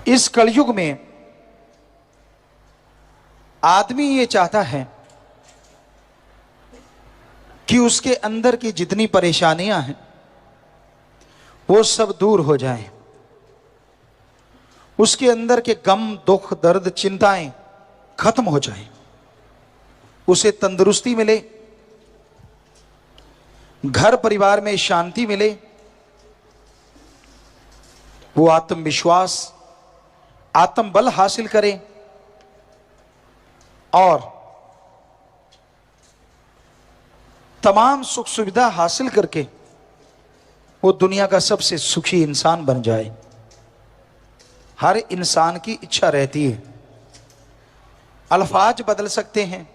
इस कलयुग में आदमी ये चाहता है कि उसके अंदर की जितनी परेशानियां हैं वो सब दूर हो जाएं, उसके अंदर के गम, दुख, दर्द, चिंताएं खत्म हो जाएं, उसे तंदुरुस्ती मिले, घर परिवार में शांति मिले, वो आत्मविश्वास, आत्मबल हासिल करे और तमाम सुख सुविधा हासिल करके वो दुनिया का सबसे सुखी इंसान बन जाए। हर इंसान की इच्छा रहती है। अल्फाज बदल सकते हैं,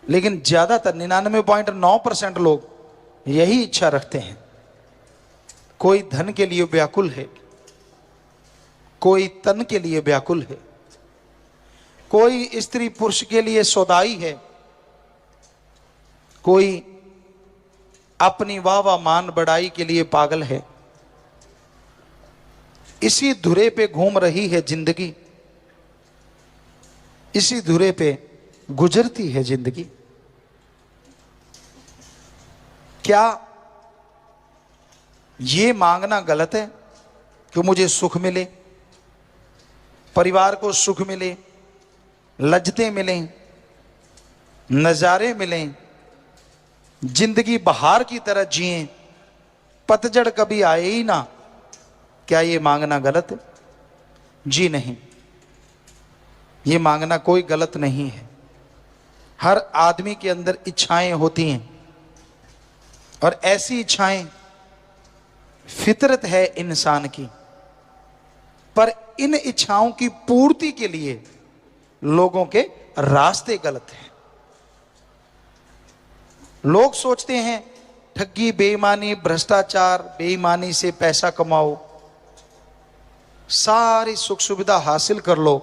लेकिन ज्यादातर 99.9% लोग यही इच्छा रखते हैं। कोई धन के लिए व्याकुल है, कोई तन के लिए व्याकुल है, कोई स्त्री पुरुष के लिए सौदाई है, कोई अपनी वाह मान बढ़ाई के लिए पागल है। इसी धुरे पे घूम रही है जिंदगी, इसी धुरे पे गुजरती है जिंदगी। क्या ये मांगना गलत है कि मुझे सुख मिले, परिवार को सुख मिले, लज्जतें मिलें, नजारे मिलें, जिंदगी बहार की तरह जिएं, पतझड़ कभी आए ही ना? क्या ये मांगना गलत है? जी नहीं, ये मांगना कोई गलत नहीं है। हर आदमी के अंदर इच्छाएं होती हैं और ऐसी इच्छाएं फितरत है इंसान की, पर इन इच्छाओं की पूर्ति के लिए लोगों के रास्ते गलत हैं। लोग सोचते हैं ठगी, बेईमानी, भ्रष्टाचार, बेईमानी से पैसा कमाओ, सारी सुख सुविधा हासिल कर लो,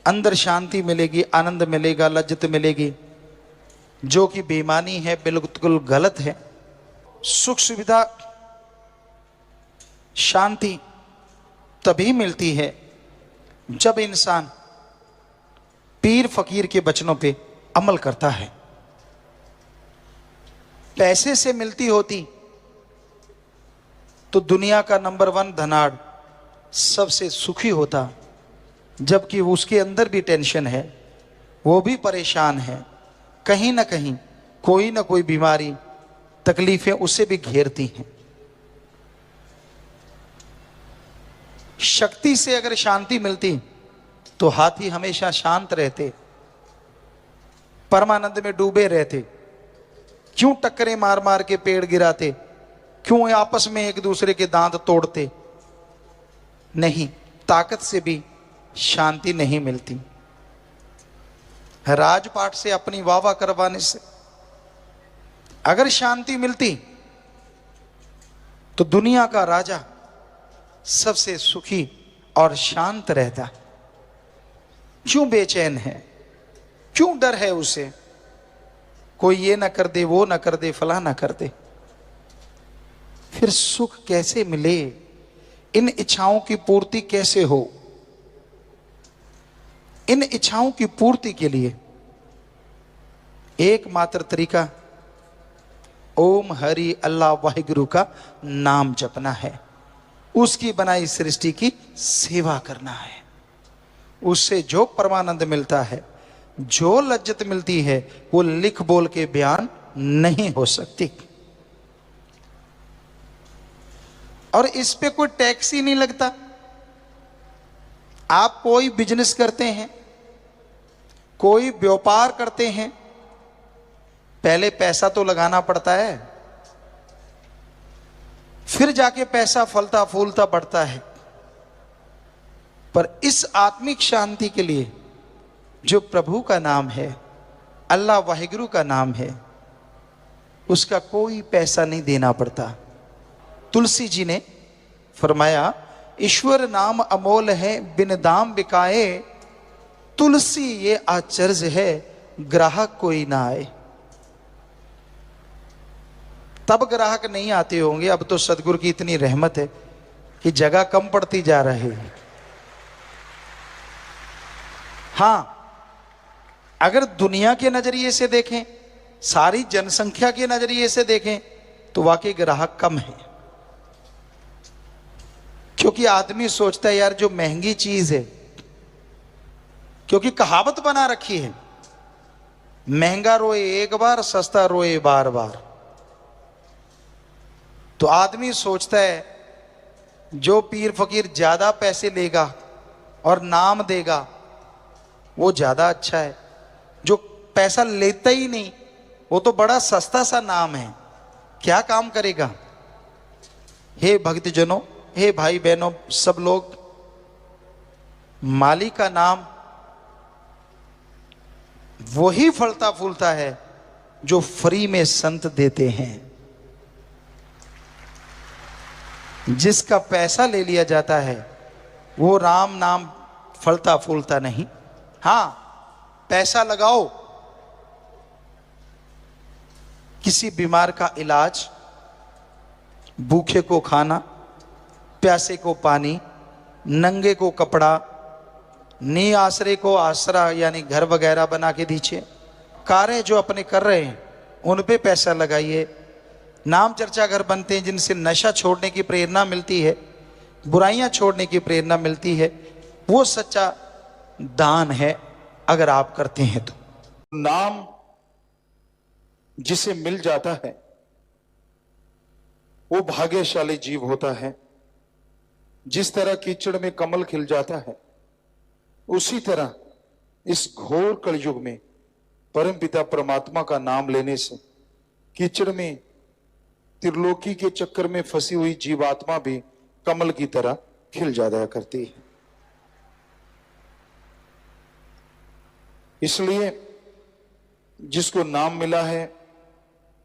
अंदर शांति मिलेगी, आनंद मिलेगा, लज्जत मिलेगी, जो कि बेईमानी है, बिल्कुल गलत है। सुख सुविधा, शांति तभी मिलती है जब इंसान पीर फकीर के वचनों पे अमल करता है। पैसे से मिलती होती तो दुनिया का नंबर 1 धनाढ़ सबसे सुखी होता, जबकि उसके अंदर भी टेंशन है, वो भी परेशान है, कहीं ना कहीं कोई ना कोई बीमारी, तकलीफें उसे भी घेरती हैं। शक्ति से अगर शांति मिलती तो हाथी हमेशा शांत रहते, परमानंद में डूबे रहते। क्यों टक्करें मार मार के पेड़ गिराते? क्यों आपस में एक दूसरे के दांत तोड़ते? नहीं, ताकत से भी शांति नहीं मिलती। राजपाट से अपनी वाह करवाने से अगर शांति मिलती तो दुनिया का राजा सबसे सुखी और शांत रहता। क्यों बेचैन है? क्यों डर है उसे? कोई ये ना कर दे, वो ना कर दे, फला ना कर दे। फिर सुख कैसे मिले? इन इच्छाओं की पूर्ति कैसे हो? इन इच्छाओं की पूर्ति के लिए एकमात्र तरीका ओम हरि अल्लाह वाहिगुरु का नाम जपना है, उसकी बनाई सृष्टि की सेवा करना है। उससे जो परमानंद मिलता है, जो लज्जत मिलती है, वो लिख बोल के बयान नहीं हो सकती। और इस पे कोई टैक्स ही नहीं लगता। आप कोई बिजनेस करते हैं, कोई व्यापार करते हैं, पहले पैसा तो लगाना पड़ता है, फिर जाके पैसा फलता फूलता बढ़ता है। पर इस आत्मिक शांति के लिए जो प्रभु का नाम है, अल्लाह वाहिगुरु का नाम है, उसका कोई पैसा नहीं देना पड़ता। तुलसी जी ने फरमाया, ईश्वर नाम अमोल है, बिन दाम बिकाए, तुलसी ये आचर्य है, ग्राहक कोई ना आए। तब ग्राहक नहीं आते होंगे, अब तो सदगुरु की इतनी रहमत है कि जगह कम पड़ती जा रही है। हां, अगर दुनिया के नजरिए से देखें, सारी जनसंख्या के नजरिए से देखें, तो वाकई ग्राहक कम है। क्योंकि आदमी सोचता है यार जो महंगी चीज है, क्योंकि कहावत बना रखी है, महंगा रोए एक बार, सस्ता रोए बार बार। तो आदमी सोचता है जो पीर फकीर ज्यादा पैसे लेगा और नाम देगा वो ज्यादा अच्छा है। जो पैसा लेता ही नहीं, वो तो बड़ा सस्ता सा नाम है, क्या काम करेगा। हे भक्तजनों, हे भाई बहनों, सब लोग, माली का नाम वही फलता फूलता है जो फ्री में संत देते हैं। जिसका पैसा ले लिया जाता है वो राम नाम फलता फूलता नहीं। हां, पैसा लगाओ, किसी बीमार का इलाज, भूखे को खाना, प्यासे को पानी, नंगे को कपड़ा, नी आश्रय को आसरा यानी घर वगैरह बना के दीजिए। कार्य जो अपने कर रहे हैं उन पे पैसा लगाइए। नाम चर्चा घर बनते हैं जिनसे नशा छोड़ने की प्रेरणा मिलती है, बुराइयां छोड़ने की प्रेरणा मिलती है, वो सच्चा दान है अगर आप करते हैं तो। नाम जिसे मिल जाता है वो भाग्यशाली जीव होता है। जिस तरह कीचड़ में कमल खिल जाता है, उसी तरह इस घोर कलयुग में परमपिता परमात्मा का नाम लेने से कीचड़ में त्रिलोकी के चक्कर में फंसी हुई जीवात्मा भी कमल की तरह खिल जाया करती है। इसलिए जिसको नाम मिला है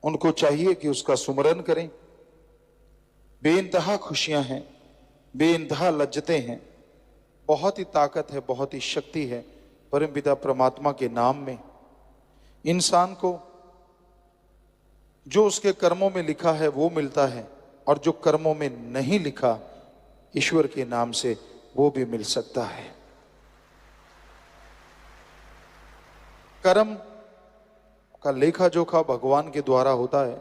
उनको चाहिए कि उसका सुमरन करें। बेइंतहा खुशियां हैं, बेइंतहा लज्जतें हैं, बहुत ही ताकत है, बहुत ही शक्ति है परमपिता परमात्मा के नाम में। इंसान को जो उसके कर्मों में लिखा है वो मिलता है, और जो कर्मों में नहीं लिखा ईश्वर के नाम से वो भी मिल सकता है। कर्म का लेखा जोखा भगवान के द्वारा होता है।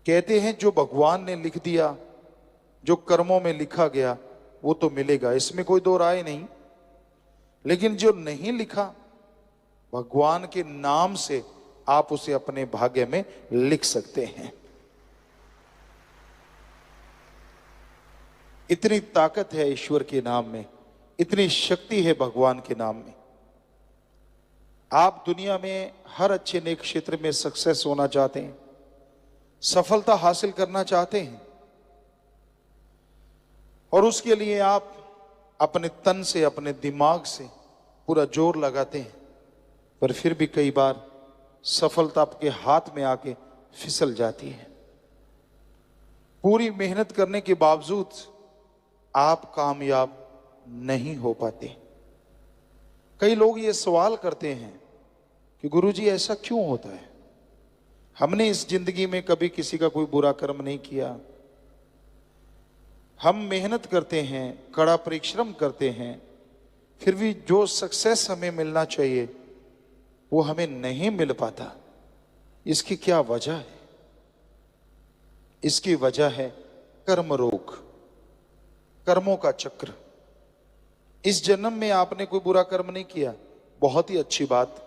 कहते हैं जो भगवान ने लिख दिया, जो कर्मों में लिखा गया वो तो मिलेगा, इसमें कोई दो राय नहीं। लेकिन जो नहीं लिखा, भगवान के नाम से आप उसे अपने भाग्य में लिख सकते हैं। इतनी ताकत है ईश्वर के नाम में, इतनी शक्ति है भगवान के नाम में। आप दुनिया में हर अच्छे नेक क्षेत्र में सक्सेस होना चाहते हैं, सफलता हासिल करना चाहते हैं, और उसके लिए आप अपने तन से, अपने दिमाग से पूरा जोर लगाते हैं, पर फिर भी कई बार सफलता आपके हाथ में आके फिसल जाती है। पूरी मेहनत करने के बावजूद आप कामयाब नहीं हो पाते। कई लोग ये सवाल करते हैं कि गुरुजी ऐसा क्यों होता है? हमने इस जिंदगी में कभी किसी का कोई बुरा कर्म नहीं किया, हम मेहनत करते हैं, कड़ा परिश्रम करते हैं, फिर भी जो सक्सेस हमें मिलना चाहिए वो हमें नहीं मिल पाता। इसकी क्या वजह है? इसकी वजह है कर्म रोग, कर्मों का चक्र। इस जन्म में आपने कोई बुरा कर्म नहीं किया, बहुत ही अच्छी बात,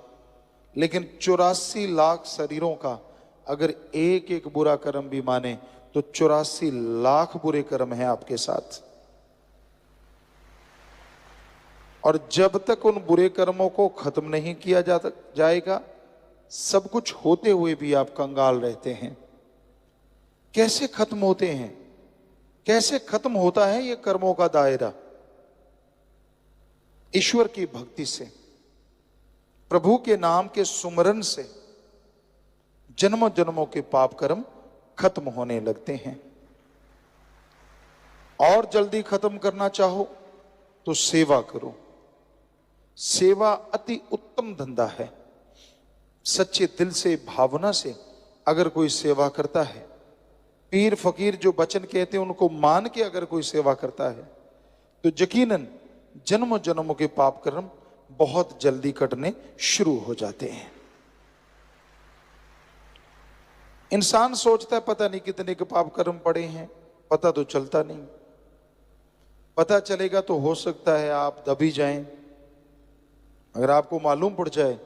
लेकिन 84 लाख शरीरों का अगर एक एक बुरा कर्म भी माने तो 84 लाख बुरे कर्म हैं आपके साथ। और जब तक उन बुरे कर्मों को खत्म नहीं किया जाएगा, सब कुछ होते हुए भी आप कंगाल रहते हैं। कैसे खत्म होते हैं? कैसे खत्म होता है ये कर्मों का दायरा? ईश्वर की भक्ति से, प्रभु के नाम के सुमरन से जन्मों जन्मों के पाप कर्म खत्म होने लगते हैं। और जल्दी खत्म करना चाहो तो सेवा करो। सेवा अति उत्तम धंधा है। सच्चे दिल से, भावना से अगर कोई सेवा करता है पीर फकीर जो वचन कहते हैं उनको मान के अगर कोई सेवा करता है तो यकीनन जन्म जन्मों के पाप कर्म बहुत जल्दी कटने शुरू हो जाते हैं। इंसान सोचता है पता नहीं कितने के पाप कर्म पड़े हैं, पता तो चलता नहीं। पता चलेगा तो हो सकता है आप दबी जाएं। अगर आपको मालूम पड़ जाए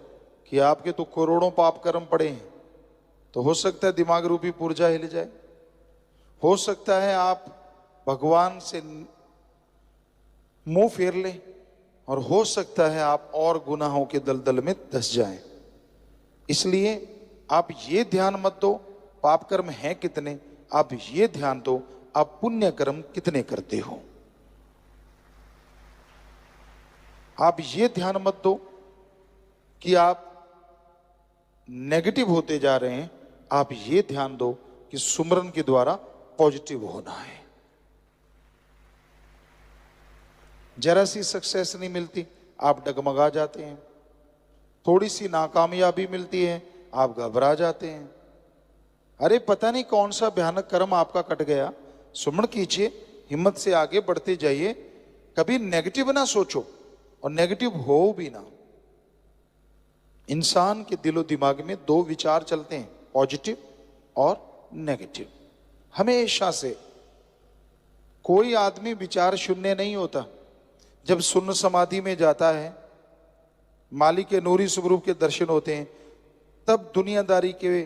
कि आपके तो करोड़ों पाप कर्म पड़े हैं तो हो सकता है दिमाग रूपी पुर्जा हिल जाए। हो सकता है आप भगवान से मुंह फेर लें और हो सकता है आप और गुनाहों के दलदल में धंस जाएं। इसलिए आप ये ध्यान मत दो पाप कर्म हैं कितने, आप ये ध्यान दो आप पुण्य कर्म कितने करते हो। आप ये ध्यान मत दो कि आप नेगेटिव होते जा रहे हैं, आप ये ध्यान दो कि सुमरन के द्वारा पॉजिटिव होना है। जरा सी सक्सेस नहीं मिलती आप डगमगा जाते हैं, थोड़ी सी नाकामयाबी मिलती है आप घबरा जाते हैं। अरे पता नहीं कौन सा भयानक कर्म आपका कट गया। सुमरण कीजिए, हिम्मत से आगे बढ़ते जाइए, कभी नेगेटिव ना सोचो और नेगेटिव हो भी ना। इंसान के दिलो दिमाग में दो विचार चलते हैं, पॉजिटिव और नेगेटिव। हमेशा से कोई आदमी विचार शून्य नहीं होता। जब शून्य समाधि में जाता है, मालिक के नूरी स्वरूप के दर्शन होते हैं, तब दुनियादारी के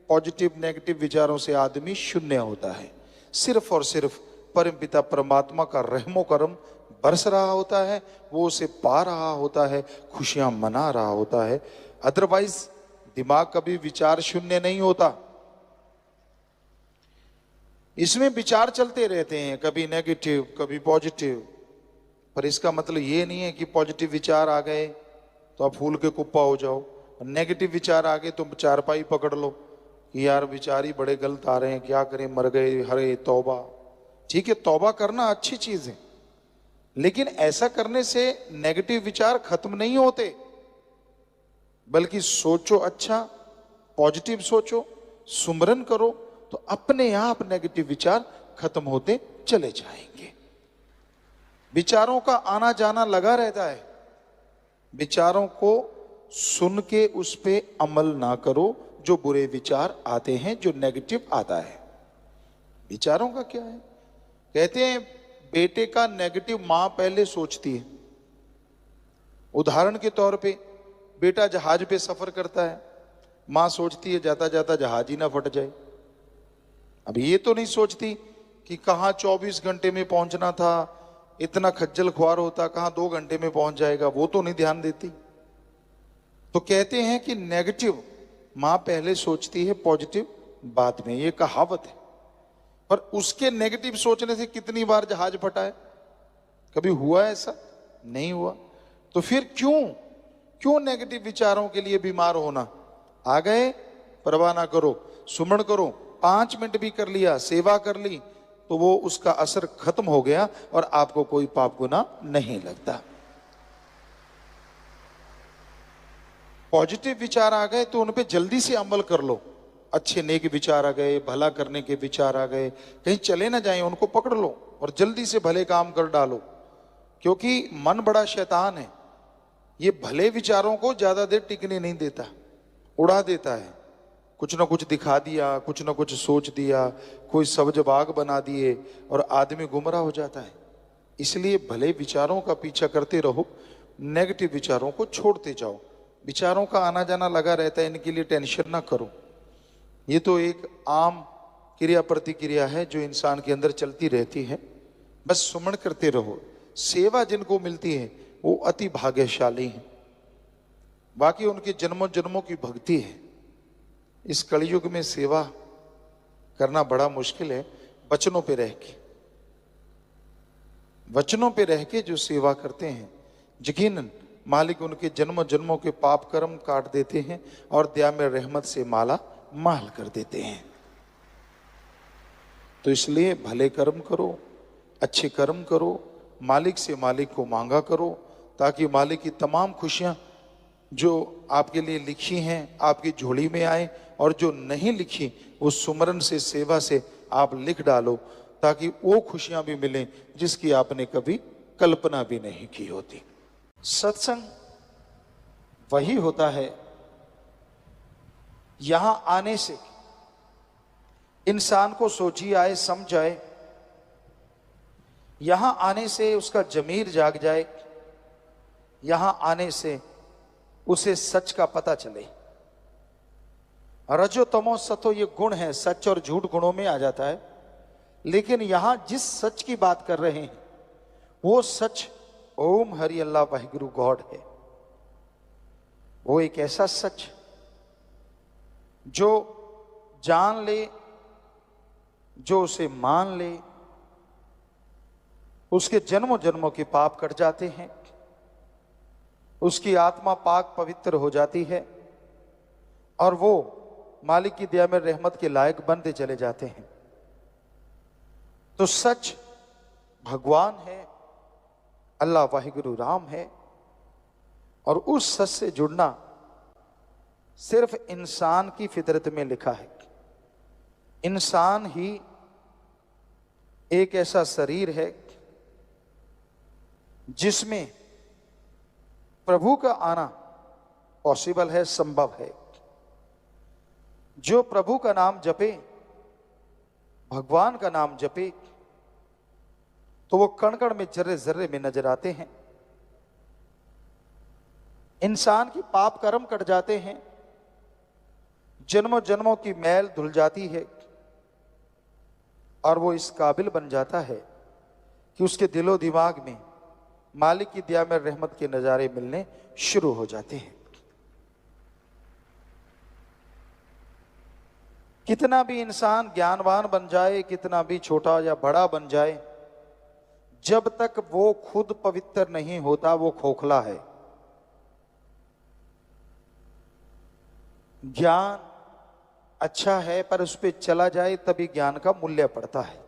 पॉजिटिव नेगेटिव विचारों से आदमी शून्य होता है। सिर्फ और सिर्फ परमपिता परमात्मा का रहमो करम बरस रहा होता है, वो उसे पा रहा होता है, खुशियां मना रहा होता है। अदरवाइज दिमाग कभी विचार शून्य नहीं होता। इसमें विचार चलते रहते हैं, कभी नेगेटिव कभी पॉजिटिव। पर इसका मतलब ये नहीं है कि पॉजिटिव विचार आ गए तो आप फूल के कुप्पा हो जाओ, और नेगेटिव विचार आ गए तो चारपाई पकड़ लो कि यार विचार ही बड़े गलत आ रहे हैं, क्या करें, मर गए, हरे तौबा। ठीक है, तौबा करना अच्छी चीज है, लेकिन ऐसा करने से नेगेटिव विचार खत्म नहीं होते, बल्कि सोचो अच्छा, पॉजिटिव सोचो, सुमरन करो तो अपने आप नेगेटिव विचार खत्म होते चले जाएंगे। विचारों का आना जाना लगा रहता है। विचारों को सुन के उस पे अमल ना करो जो बुरे विचार आते हैं, जो नेगेटिव आता है। विचारों का क्या है, कहते हैं बेटे का नेगेटिव मां पहले सोचती है। उदाहरण के तौर पे बेटा जहाज पे सफर करता है, मां सोचती है जाता जाता जहाज ही ना फट जाए। अब ये तो नहीं सोचती कि कहां 24 घंटे में पहुंचना था, इतना खज्जल खुआर होता कहां 2 घंटे में पहुंच जाएगा, वो तो नहीं ध्यान देती। तो कहते हैं कि नेगेटिव मां पहले सोचती है, पॉजिटिव बाद में, ये कहावत है। पर उसके नेगेटिव सोचने से कितनी बार जहाज फटा है? कभी हुआ ऐसा? नहीं हुआ। तो फिर क्यों नेगेटिव विचारों के लिए बीमार होना? आ गए, परवाह ना करो, सुमरण करो, 5 मिनट भी कर लिया, सेवा कर ली, तो वो उसका असर खत्म हो गया और आपको कोई पाप गुना नहीं लगता। पॉजिटिव विचार आ गए तो उन पे जल्दी से अमल कर लो। अच्छे नेक विचार आ गए, भला करने के विचार आ गए, कहीं चले ना जाएं, उनको पकड़ लो और जल्दी से भले काम कर डालो। क्योंकि मन बड़ा शैतान है, ये भले विचारों को ज्यादा देर टिकने नहीं देता, उड़ा देता है। कुछ ना कुछ दिखा दिया, कुछ ना कुछ सोच दिया, कोई सब्ज बाग बना दिए और आदमी गुमराह हो जाता है। इसलिए भले विचारों का पीछा करते रहो, नेगेटिव विचारों को छोड़ते जाओ। विचारों का आना जाना लगा रहता है, इनके लिए टेंशन ना करो। ये तो एक आम क्रिया प्रतिक्रिया है जो इंसान के अंदर चलती रहती है। बस सुमरण करते रहो। सेवा जिनको मिलती है वो अति भाग्यशाली हैं, बाकी उनके जन्मों जन्मों की भक्ति है। इस कलयुग में सेवा करना बड़ा मुश्किल है। वचनों पे रह के जो सेवा करते हैं, यकीनन मालिक उनके जन्म जन्मों के पाप कर्म काट देते हैं और दया में रहमत से माला माल कर देते हैं। तो इसलिए भले कर्म करो, अच्छे कर्म करो, मालिक से मालिक को मांगा करो, ताकि मालिक की तमाम खुशियां जो आपके लिए लिखी हैं आपकी झोली में आए, और जो नहीं लिखी वो सुमरन से, सेवा से आप लिख डालो, ताकि वो खुशियां भी मिलें जिसकी आपने कभी कल्पना भी नहीं की होती। सत्संग वही होता है, यहां आने से इंसान को सोची आए, समझ आए, यहां आने से उसका जमीर जाग जाए, यहां आने से उसे सच का पता चले। रजो तमो सतो ये गुण है, सच और झूठ गुणों में आ जाता है। लेकिन यहां जिस सच की बात कर रहे हैं वो सच ओम हरि अल्लाह वाहिगुरु गॉड है। वो एक ऐसा सच जो जान ले, जो उसे मान ले, उसके जन्मों जन्मों के पाप कट जाते हैं, उसकी आत्मा पाक पवित्र हो जाती है और वो मालिक की दया में रहमत के लायक बनते चले जाते हैं। तो सच भगवान है, अल्लाह वाहिगुरु राम है, और उस सच से जुड़ना सिर्फ इंसान की फितरत में लिखा है। इंसान ही एक ऐसा शरीर है जिसमें प्रभु का आना पॉसिबल है, संभव है। जो प्रभु का नाम जपे, भगवान का नाम जपे, तो वो कण कण में, जर्रे जर्रे में नजर आते हैं। इंसान की पाप कर्म कट जाते हैं, जन्मों जन्मों की मैल धुल जाती है और वो इस काबिल बन जाता है कि उसके दिलो दिमाग में मालिक की दया में रहमत के नजारे मिलने शुरू हो जाते हैं। कितना भी इंसान ज्ञानवान बन जाए, कितना भी छोटा या बड़ा बन जाए, जब तक वो खुद पवित्र नहीं होता वो खोखला है। ज्ञान अच्छा है पर उस पर चला जाए तभी ज्ञान का मूल्य पड़ता है।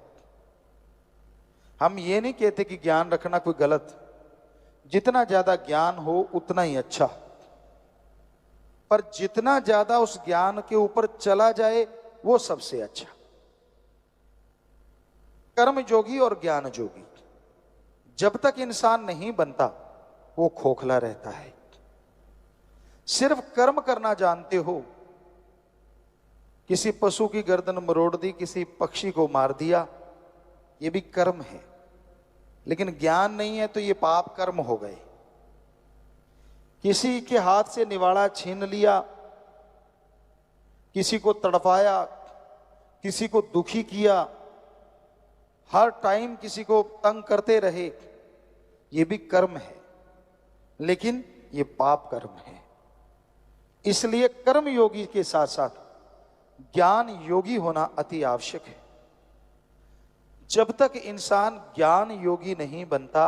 हम ये नहीं कहते कि ज्ञान रखना कोई गलत, जितना ज्यादा ज्ञान हो उतना ही अच्छा, पर जितना ज्यादा उस ज्ञान के ऊपर चला जाए वो सबसे अच्छा। कर्म जोगी और ज्ञान जोगी जब तक इंसान नहीं बनता वो खोखला रहता है। सिर्फ कर्म करना जानते हो, किसी पशु की गर्दन मरोड़ दी, किसी पक्षी को मार दिया, ये भी कर्म है। लेकिन ज्ञान नहीं है तो ये पाप कर्म हो गए। किसी के हाथ से निवाड़ा छीन लिया, किसी को तड़पाया, किसी को दुखी किया, हर टाइम किसी को तंग करते रहे, ये भी कर्म है, लेकिन ये पाप कर्म है। इसलिए कर्म योगी के साथ साथ ज्ञान योगी होना अति आवश्यक है। जब तक इंसान ज्ञान योगी नहीं बनता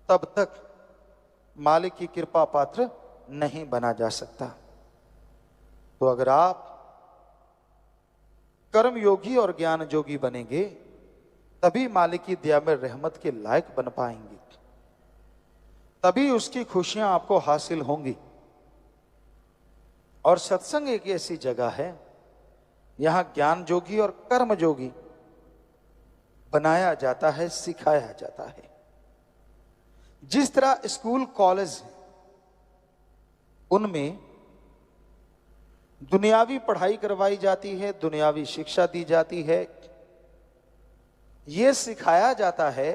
तब तक मालिक की कृपा पात्र नहीं बना जा सकता। तो अगर आप कर्म योगी और ज्ञान जोगी बनेंगे तभी मालिक की दया में रहमत के लायक बन पाएंगे, तभी उसकी खुशियां आपको हासिल होंगी। और सत्संग एक ऐसी जगह है यहां ज्ञान जोगी और कर्म जोगी बनाया जाता है, सिखाया जाता है। जिस तरह स्कूल कॉलेज उनमें दुनियावी पढ़ाई करवाई जाती है, दुनियावी शिक्षा दी जाती है, यह सिखाया जाता है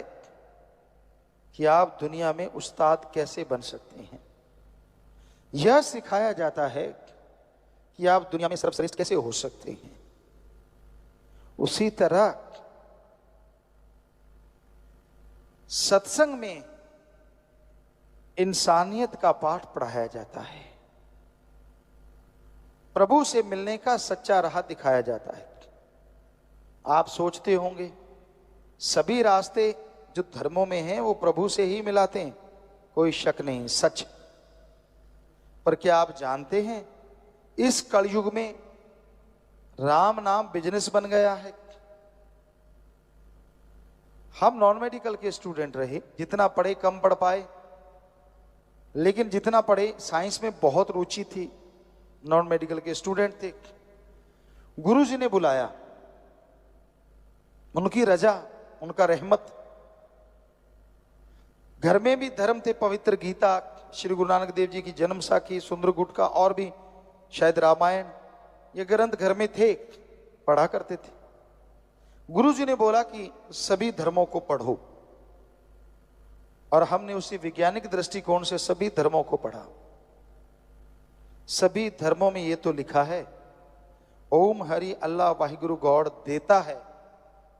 कि आप दुनिया में उस्ताद कैसे बन सकते हैं। यह सिखाया जाता है कि आप दुनिया में सर्वश्रेष्ठ कैसे हो सकते हैं। उसी तरह सत्संग में इंसानियत का पाठ पढ़ाया जाता है, प्रभु से मिलने का सच्चा राह दिखाया जाता है। आप सोचते होंगे सभी रास्ते जो धर्मों में हैं वो प्रभु से ही मिलाते हैं, कोई शक नहीं, सच। पर क्या आप जानते हैं इस कलयुग में राम नाम बिजनेस बन गया है। हम नॉन मेडिकल के स्टूडेंट रहे, जितना पढ़े कम पढ़ पाए, लेकिन जितना पढ़े साइंस में बहुत रुचि थी। नॉन मेडिकल के स्टूडेंट थे। गुरुजी ने बुलाया उनकी रजा, उनका रहमत। घर में भी धर्म थे, पवित्र गीता, श्री गुरु नानक देव जी की जन्म साखी, सुंदर गुटका और भी शायद रामायण, ये ग्रंथ घर में थे, पढ़ा करते थे। गुरु जी ने बोला कि सभी धर्मों को पढ़ो, और हमने उसी वैज्ञानिक दृष्टिकोण से सभी धर्मों को पढ़ा। सभी धर्मों में ये तो लिखा है ओम हरि अल्लाह वाहिगुरु गॉड देता है,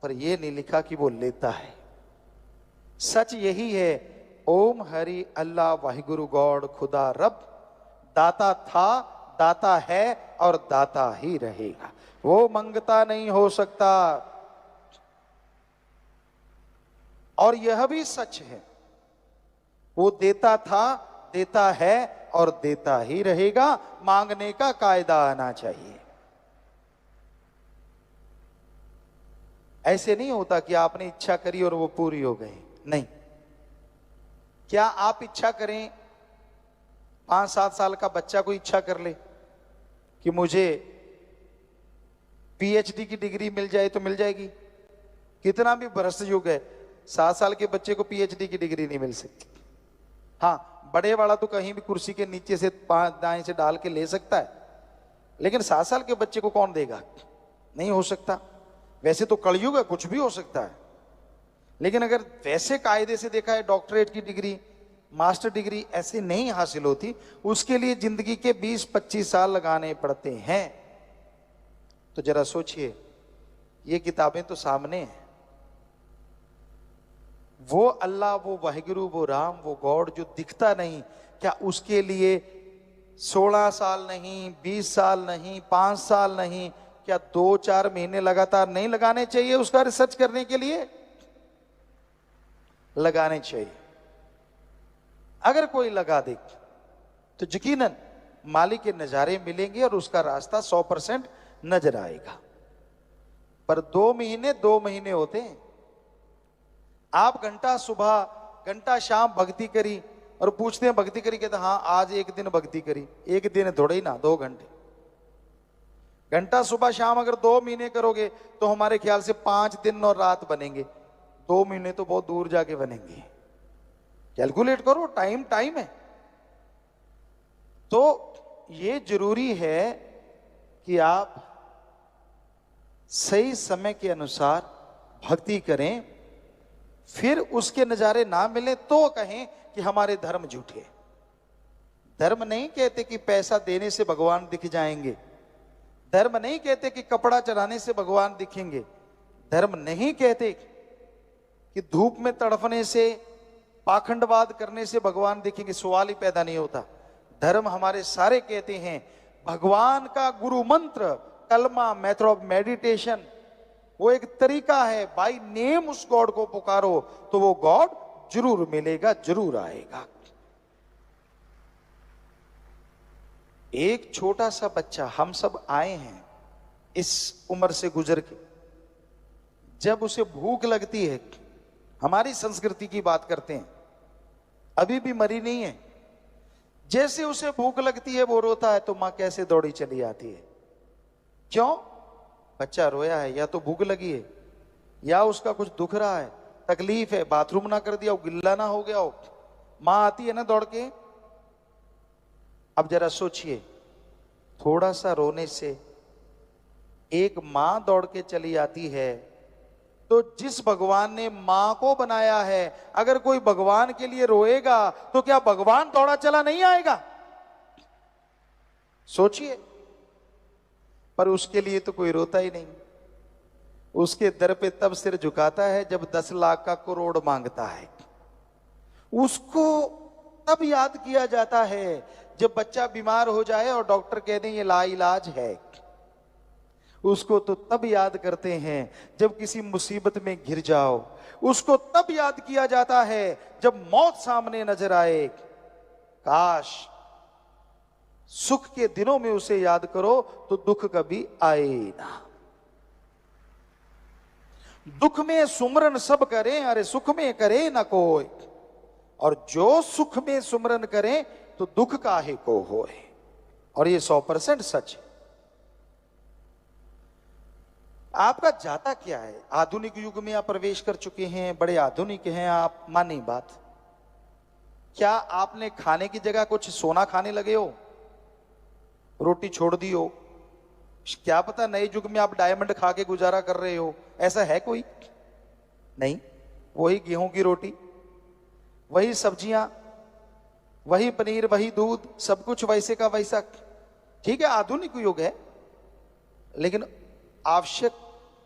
पर यह नहीं लिखा कि वो लेता है। सच यही है, ओम हरि अल्लाह वाहिगुरु गॉड खुदा रब दाता था, दाता है और दाता ही रहेगा। वो मंगता नहीं हो सकता। और यह भी सच है, वो देता था, देता है और देता ही रहेगा। मांगने का कायदा आना चाहिए। ऐसे नहीं होता कि आपने इच्छा करी और वो पूरी हो गई, नहीं। क्या आप इच्छा करें, 5-7 साल का बच्चा को इच्छा कर ले कि मुझे पीएचडी की डिग्री मिल जाए तो मिल जाएगी? कितना भी भ्रष्ट युग है, 7 साल के बच्चे को पीएचडी की डिग्री नहीं मिल सकती। हाँ, बड़े वाला तो कहीं भी कुर्सी के नीचे से 5 दाएं से डाल के ले सकता है, लेकिन 7 साल के बच्चे को कौन देगा? नहीं हो सकता। वैसे तो कलयुग है, कुछ भी हो सकता है, लेकिन अगर वैसे कायदे से देखा है, डॉक्टरेट की डिग्री, मास्टर डिग्री ऐसे नहीं हासिल होती, उसके लिए जिंदगी के 20-25 साल लगाने पड़ते हैं। तो जरा सोचिए, ये किताबें तो सामने हैं। वो अल्लाह, वो वाहिगुरु, वो राम, वो गॉड जो दिखता नहीं, क्या उसके लिए 16 साल नहीं, 20 साल नहीं, 5 साल नहीं, क्या 2-4 महीने लगातार नहीं लगाने चाहिए उसका रिसर्च करने के लिए? लगाने चाहिए। अगर कोई लगा दे तो यकीनन मालिक के नजारे मिलेंगे और उसका रास्ता 100% नजर आएगा। पर 2 महीने होते हैं। आप घंटा सुबह, घंटा शाम भक्ति करी और पूछते हैं भक्ति करी, कहते हाँ आज एक दिन भक्ति करी। एक दिन थोड़े ही ना, 2 घंटे। घंटा सुबह शाम अगर 2 महीने करोगे तो हमारे ख्याल से 5 दिन और रात बनेंगे। 2 महीने तो बहुत दूर जाके बनेंगे। कैलकुलेट करो, टाइम टाइम है। तो ये जरूरी है कि आप सही समय के अनुसार भक्ति करें, फिर उसके नजारे ना मिले तो कहें कि हमारे धर्म झूठे। धर्म नहीं कहते कि पैसा देने से भगवान दिख जाएंगे। धर्म नहीं कहते कि कपड़ा चढ़ाने से भगवान दिखेंगे। धर्म नहीं कहते कि धूप में तड़फने से, पाखंडवाद करने से भगवान दिखेंगे। सवाल ही पैदा नहीं होता। धर्म हमारे सारे कहते हैं भगवान का गुरु मंत्र, कलमा, मेथड ऑफ मेडिटेशन, वो एक तरीका है। बाय नेम उस गॉड को पुकारो तो वो गॉड जरूर मिलेगा, जरूर आएगा। एक छोटा सा बच्चा, हम सब आए हैं इस उम्र से गुजर के, जब उसे भूख लगती है, हमारी संस्कृति की बात करते हैं, अभी भी मरी नहीं है, जैसे उसे भूख लगती है वो रोता है तो मां कैसे दौड़ी चली आती है। क्यों? बच्चा रोया है, या तो भूख लगी है, या उसका कुछ दुख रहा है, तकलीफ है, बाथरूम ना कर दिया हो, गिल्ला ना हो गया हो, मां आती है ना दौड़ के। अब जरा सोचिए, थोड़ा सा रोने से एक मां दौड़ के चली आती है, तो जिस भगवान ने मां को बनाया है, अगर कोई भगवान के लिए रोएगा तो क्या भगवान दौड़ा चला नहीं आएगा? सोचिए। पर उसके लिए तो कोई रोता ही नहीं। उसके दर पे तब सिर झुकाता है जब 10 लाख का करोड़ मांगता है। उसको तब याद किया जाता है जब बच्चा बीमार हो जाए और डॉक्टर कह दें ये लाइलाज है। उसको तो तब याद करते हैं जब किसी मुसीबत में घिर जाओ। उसको तब याद किया जाता है जब मौत सामने नजर आए। काश सुख के दिनों में उसे याद करो तो दुख कभी आए ना। दुख में सुमरन सब करें, अरे सुख में करे ना कोई। और जो सुख में सुमरन करें तो दुख काहे को होए। और ये 100% सच है। आपका जाता क्या है? आधुनिक युग में आप प्रवेश कर चुके हैं, बड़े आधुनिक हैं आप, मानी बात। क्या आपने खाने की जगह कुछ सोना खाने लगे हो? रोटी छोड़ दी हो? क्या पता नए युग में आप डायमंड खा के गुजारा कर रहे हो? ऐसा है कोई? नहीं। वही गेहूं की रोटी, वही सब्जियां, वही पनीर, वही दूध, सब कुछ वैसे का वैसा। ठीक है, आधुनिक युग है, लेकिन आवश्यक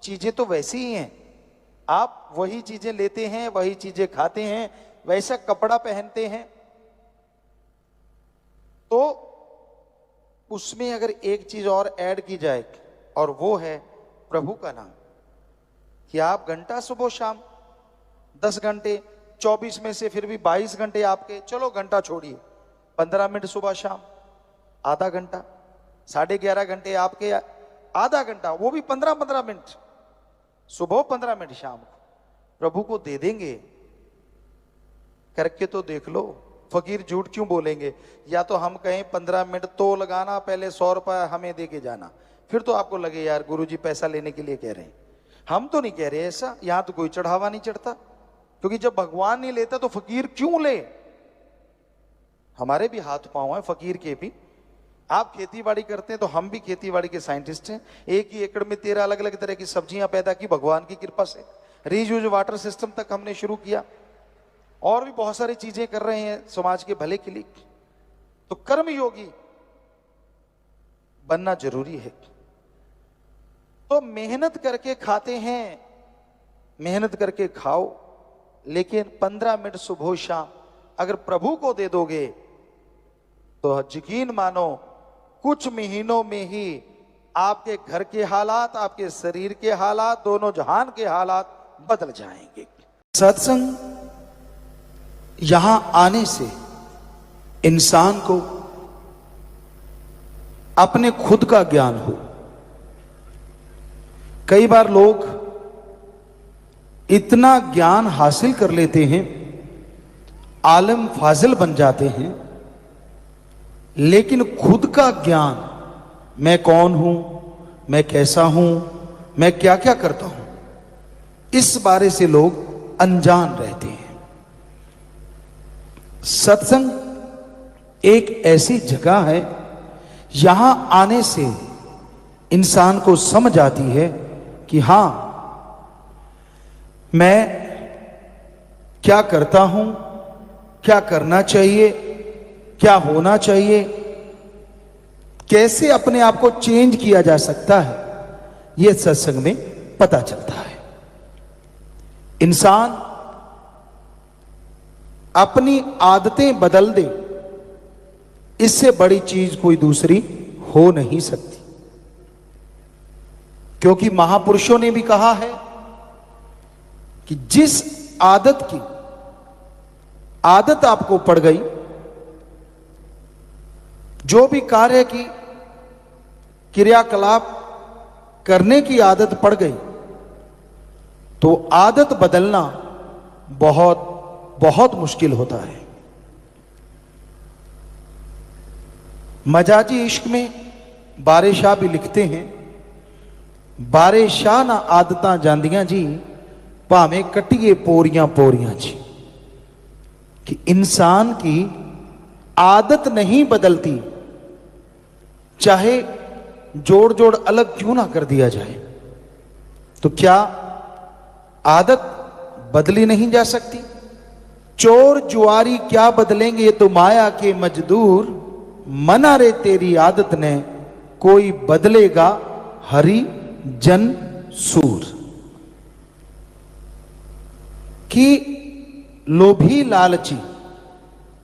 चीजें तो वैसी ही हैं। आप वही चीजें लेते हैं, वही चीजें खाते हैं, वैसा कपड़ा पहनते हैं। तो उसमें अगर एक चीज और ऐड की जाए, और वो है प्रभु का नाम, कि आप घंटा सुबह शाम 10 घंटे, 24 में से फिर भी 22 घंटे आपके, चलो घंटा छोड़िए, 15 मिनट सुबह शाम, आधा घंटा, 11.5 घंटे आपके, आधा घंटा, वो भी 15-15 मिनट सुबह, 15 मिनट शाम को प्रभु को दे देंगे। करके तो देख लो। फकीर झूठ क्यों बोलेंगे? या तो हम कहें 15 मिनट तो लगाना, पहले 100 रुपया हमें दे के जाना, फिर तो आपको लगे यार गुरुजी पैसा लेने के लिए कह रहे हैं। हम तो नहीं कह रहे ऐसा, यहां तो कोई चढ़ावा नहीं चढ़ता, क्योंकि जब भगवान नहीं लेता तो फकीर क्यों ले? हमारे भी हाथ पांव हैं फकीर के भी। आप खेती बाड़ी करते हैं तो हम भी खेती बाड़ी के साइंटिस्ट हैं। एक ही एकड़ में 13 अलग अलग तरह की सब्जियां पैदा की भगवान की कृपा से। रीयूज वाटर सिस्टम तक हमने शुरू किया, और भी बहुत सारी चीजें कर रहे हैं समाज के भले के लिए। तो कर्म योगी बनना जरूरी है। तो मेहनत करके खाते हैं, मेहनत करके खाओ, लेकिन 15 मिनट सुबह शाम अगर प्रभु को दे दोगे तो यकीन मानो कुछ महीनों में ही आपके घर के हालात, आपके शरीर के हालात, दोनों जहान के हालात बदल जाएंगे। सत्संग यहां आने से इंसान को अपने खुद का ज्ञान हो। कई बार लोग इतना ज्ञान हासिल कर लेते हैं, आलिम फाजिल बन जाते हैं, लेकिन खुद का ज्ञान, मैं कौन हूं, मैं कैसा हूं, मैं क्या क्या करता हूं, इस बारे से लोग अनजान रहते हैं। सत्संग एक ऐसी जगह है, यहां आने से इंसान को समझ आती है कि हां, मैं क्या करता हूं, क्या करना चाहिए, क्या होना चाहिए, कैसे अपने आप को चेंज किया जा सकता है, यह सत्संग में पता चलता है। इंसान अपनी आदतें बदल दे, इससे बड़ी चीज कोई दूसरी हो नहीं सकती। क्योंकि महापुरुषों ने भी कहा है कि जिस आदत की आदत आपको पड़ गई, जो भी कार्य की क्रियाकलाप करने की आदत पड़ गई, तो आदत बदलना बहुत बहुत मुश्किल होता है। मजाजी इश्क में बारे शाह भी लिखते हैं, बारे शाह ना आदतां जांदियां जी, भावें कट्टिए पोरियां पोरियां जी। कि इंसान की आदत नहीं बदलती, चाहे जोड़ जोड़ अलग क्यों ना कर दिया जाए। तो क्या आदत बदली नहीं जा सकती? चोर जुआरी क्या बदलेंगे, ये तो माया के मजदूर, मना रे तेरी आदत ने, कोई बदलेगा हरि जन सूर। कि लोभी लालची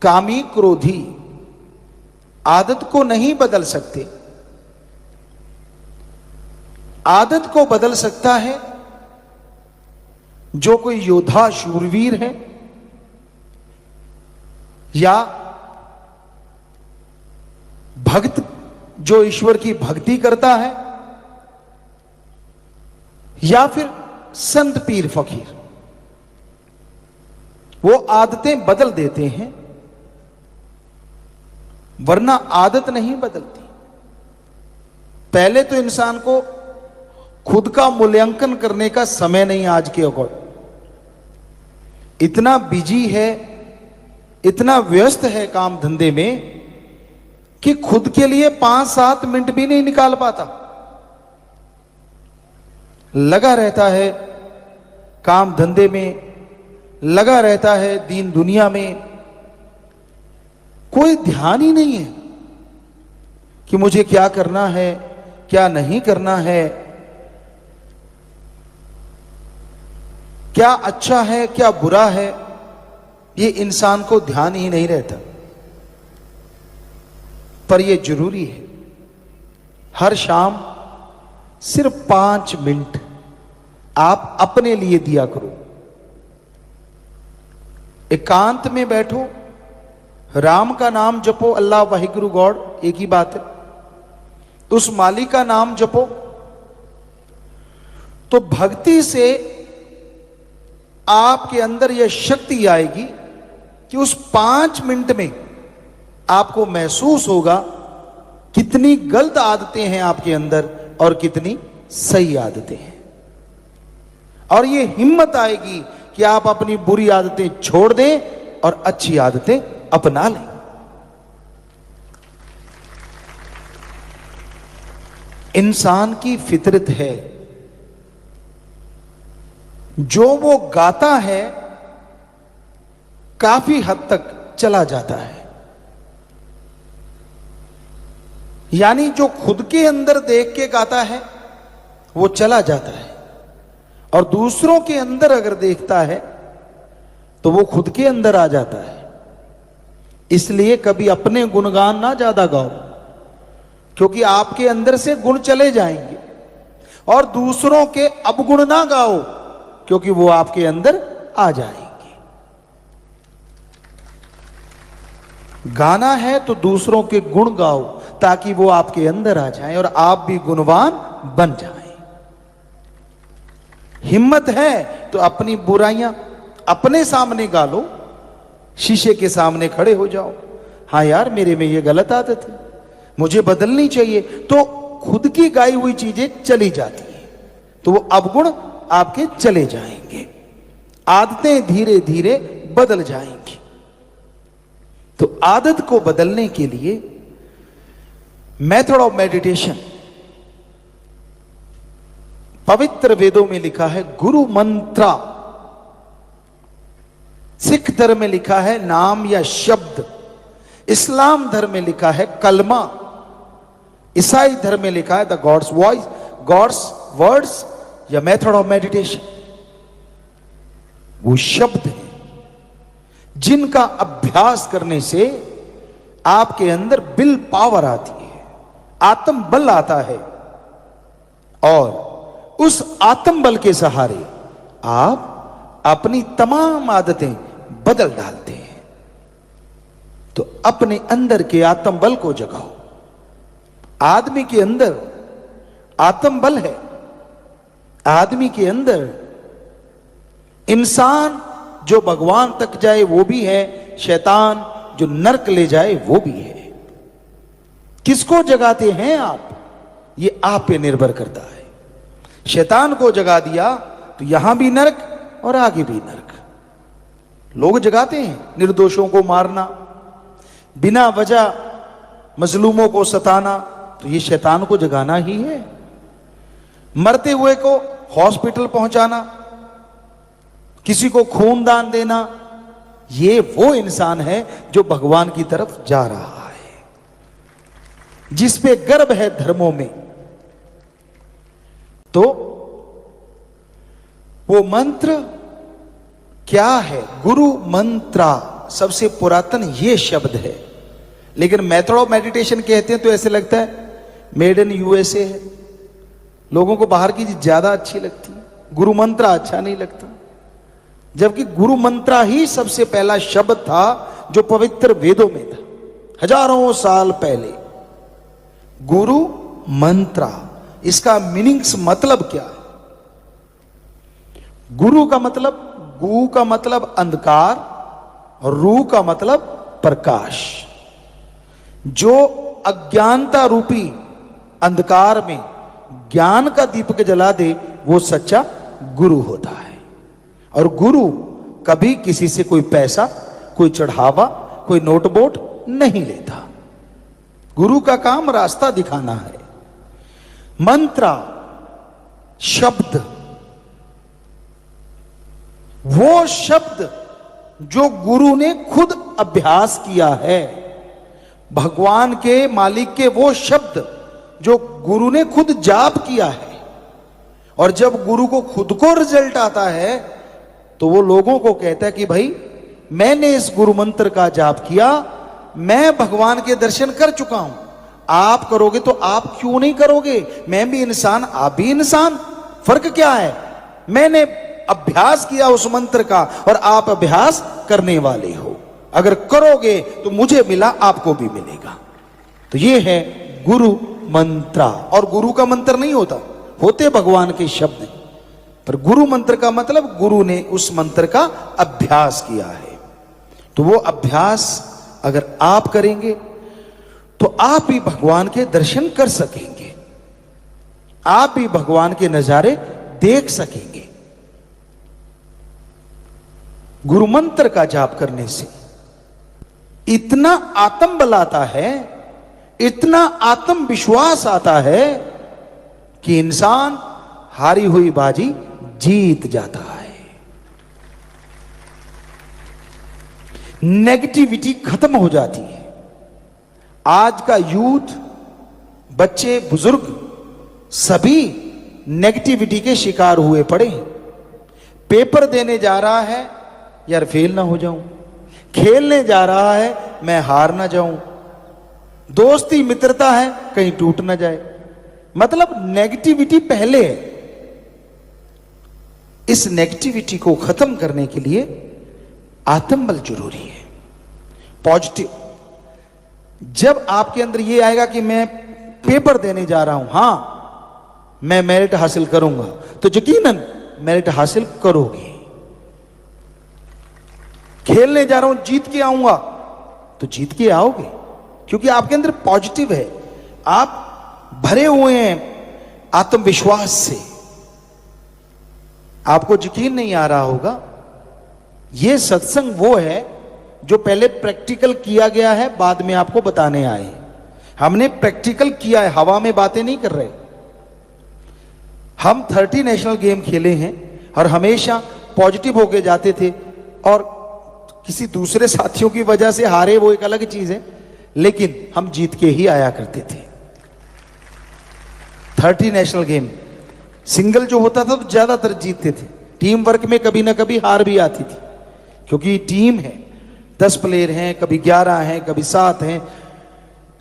कामी क्रोधी आदत को नहीं बदल सकते। आदत को बदल सकता है जो कोई योद्धा शूरवीर है, या भक्त जो ईश्वर की भक्ति करता है, या फिर संत पीर फकीर। वो आदतें बदल देते हैं, वरना आदत नहीं बदलती। पहले तो इंसान को खुद का मूल्यांकन करने का समय नहीं आज के अकॉर्डिंग। इतना बिजी है, इतना व्यस्त है काम धंधे में कि खुद के लिए 5-7 मिनट भी नहीं निकाल पाता। लगा रहता है काम धंधे में, लगा रहता है दीन दुनिया में, कोई ध्यान ही नहीं है कि मुझे क्या करना है, क्या नहीं करना है, क्या अच्छा है, क्या बुरा है, ये इंसान को ध्यान ही नहीं रहता। पर ये जरूरी है, हर शाम सिर्फ 5 मिनट आप अपने लिए दिया करो। एकांत में बैठो, राम का नाम जपो, अल्लाह वाहिगुरु गॉड एक ही बात है, उस मालिक का नाम जपो, तो भक्ति से आपके अंदर यह शक्ति आएगी कि उस 5 मिनट में आपको महसूस होगा कितनी गलत आदतें हैं आपके अंदर और कितनी सही आदतें हैं। और यह हिम्मत आएगी कि आप अपनी बुरी आदतें छोड़ दें और अच्छी आदतें अपना लें। इंसान की फितरत है, जो वो गाता है काफी हद तक चला जाता है। यानी जो खुद के अंदर देख के गाता है वो चला जाता है, और दूसरों के अंदर अगर देखता है तो वो खुद के अंदर आ जाता है। इसलिए कभी अपने गुणगान ना ज्यादा गाओ, क्योंकि आपके अंदर से गुण चले जाएंगे, और दूसरों के अवगुण ना गाओ, क्योंकि वो आपके अंदर आ जाएंगे। गाना है तो दूसरों के गुण गाओ, ताकि वो आपके अंदर आ जाएं और आप भी गुणवान बन जाएं। हिम्मत है तो अपनी बुराइयां अपने सामने गा लो, शीशे के सामने खड़े हो जाओ, हाँ यार मेरे में ये गलत आदत है, मुझे बदलनी चाहिए, तो खुद की गाई हुई चीजें चली जाती हैं, तो वो अवगुण आपके चले जाएंगे, आदतें धीरे धीरे बदल जाएंगी। तो आदत को बदलने के लिए मेथड ऑफ मेडिटेशन, पवित्र वेदों में लिखा है गुरु मंत्रा, सिख धर्म में लिखा है नाम या शब्द, इस्लाम धर्म में लिखा है कलमा, ईसाई धर्म में लिखा है the god's voice, god's words या मेथड ऑफ मेडिटेशन। वो शब्द है जिनका अभ्यास करने से आपके अंदर विल पावर आती है, आत्म बल आता है, और उस आत्म बल के सहारे आप अपनी तमाम आदतें बदल डालते हैं। तो अपने अंदर के आत्म बल को जगाओ। आदमी के अंदर आत्म बल है, आदमी के अंदर इंसान जो भगवान तक जाए वो भी है, शैतान जो नरक ले जाए वो भी है। किसको जगाते हैं आप, ये आप पे निर्भर करता है। शैतान को जगा दिया तो यहां भी नरक और आगे भी नरक। लोग जगाते हैं निर्दोषों को मारना, बिना वजह मजलूमों को सताना, तो ये शैतान को जगाना ही है। मरते हुए को हॉस्पिटल पहुंचाना, किसी को खून दान देना, ये वो इंसान है जो भगवान की तरफ जा रहा है, जिस पे गर्व है धर्मों में। तो वो मंत्र क्या है? गुरु मंत्रा, सबसे पुरातन ये शब्द है। लेकिन मेथड ऑफ मेडिटेशन कहते हैं तो ऐसे लगता है मेड इन यूएसए है, लोगों को बाहर की चीज ज्यादा अच्छी लगती है, गुरु मंत्रा अच्छा नहीं लगता। जबकि गुरु मंत्रा ही सबसे पहला शब्द था जो पवित्र वेदों में था, हजारों साल पहले। गुरु मंत्रा, इसका मीनिंग्स मतलब क्या है? गुरु का मतलब, गु का मतलब अंधकार और रू का मतलब प्रकाश। जो अज्ञानता रूपी अंधकार में ज्ञान का दीपक जला दे, वो सच्चा गुरु होता है। और गुरु कभी किसी से कोई पैसा, कोई चढ़ावा, कोई नोट बोट नहीं लेता। गुरु का काम रास्ता दिखाना है। मंत्र, शब्द, वो शब्द जो गुरु ने खुद अभ्यास किया है, भगवान के मालिक के वो शब्द जो गुरु ने खुद जाप किया है, और जब गुरु को खुद को रिजल्ट आता है तो वो लोगों को कहता है कि भाई मैंने इस गुरु मंत्र का जाप किया, मैं भगवान के दर्शन कर चुका हूं, आप करोगे तो आप क्यों नहीं करोगे? मैं भी इंसान, आप भी इंसान, फर्क क्या है? मैंने अभ्यास किया उस मंत्र का और आप अभ्यास करने वाले हो, अगर करोगे तो मुझे मिला, आपको भी मिलेगा। तो ये है गुरु मंत्र। और गुरु का मंत्र नहीं होता, होते भगवान के शब्द, पर गुरु मंत्र का मतलब गुरु ने उस मंत्र का अभ्यास किया है। तो वो अभ्यास अगर आप करेंगे तो आप भी भगवान के दर्शन कर सकेंगे, आप भी भगवान के नजारे देख सकेंगे। गुरु मंत्र का जाप करने से इतना आत्म बल आता है, इतना आत्मविश्वास आता है कि इंसान हारी हुई बाजी जीत जाता है। नेगेटिविटी खत्म हो जाती है। आज का यूथ, बच्चे, बुजुर्ग सभी नेगेटिविटी के शिकार हुए पड़े हैं। पेपर देने जा रहा है, यार फेल ना हो जाऊं, खेलने जा रहा है, मैं हार ना जाऊं, दोस्ती मित्रता है, कहीं टूट ना जाए। मतलब नेगेटिविटी पहले है। इस नेगेटिविटी को खत्म करने के लिए आत्मबल जरूरी है, पॉजिटिव। जब आपके अंदर ये आएगा कि मैं पेपर देने जा रहा हूं, हां मैं मेरिट हासिल करूंगा, तो यकीनन मेरिट हासिल करोगे। खेलने जा रहा हूं, जीत के आऊंगा, तो जीत के आओगे, क्योंकि आपके अंदर पॉजिटिव है, आप भरे हुए हैं आत्मविश्वास से। आपको यकीन नहीं आ रहा होगा, यह सत्संग वो है जो पहले प्रैक्टिकल किया गया है, बाद में आपको बताने आए। हमने प्रैक्टिकल किया है, हवा में बातें नहीं कर रहे। हम 30 नेशनल गेम खेले हैं और हमेशा पॉजिटिव होके जाते थे, और किसी दूसरे साथियों की वजह से हारे वो एक अलग चीज है, लेकिन हम जीत के ही आया करते थे। 30 नेशनल गेम सिंगल जो होता था तो ज्यादातर जीतते थे, टीम वर्क में कभी ना कभी हार भी आती थी, क्योंकि टीम है, 10 प्लेयर हैं, कभी 11 हैं, कभी 7 हैं।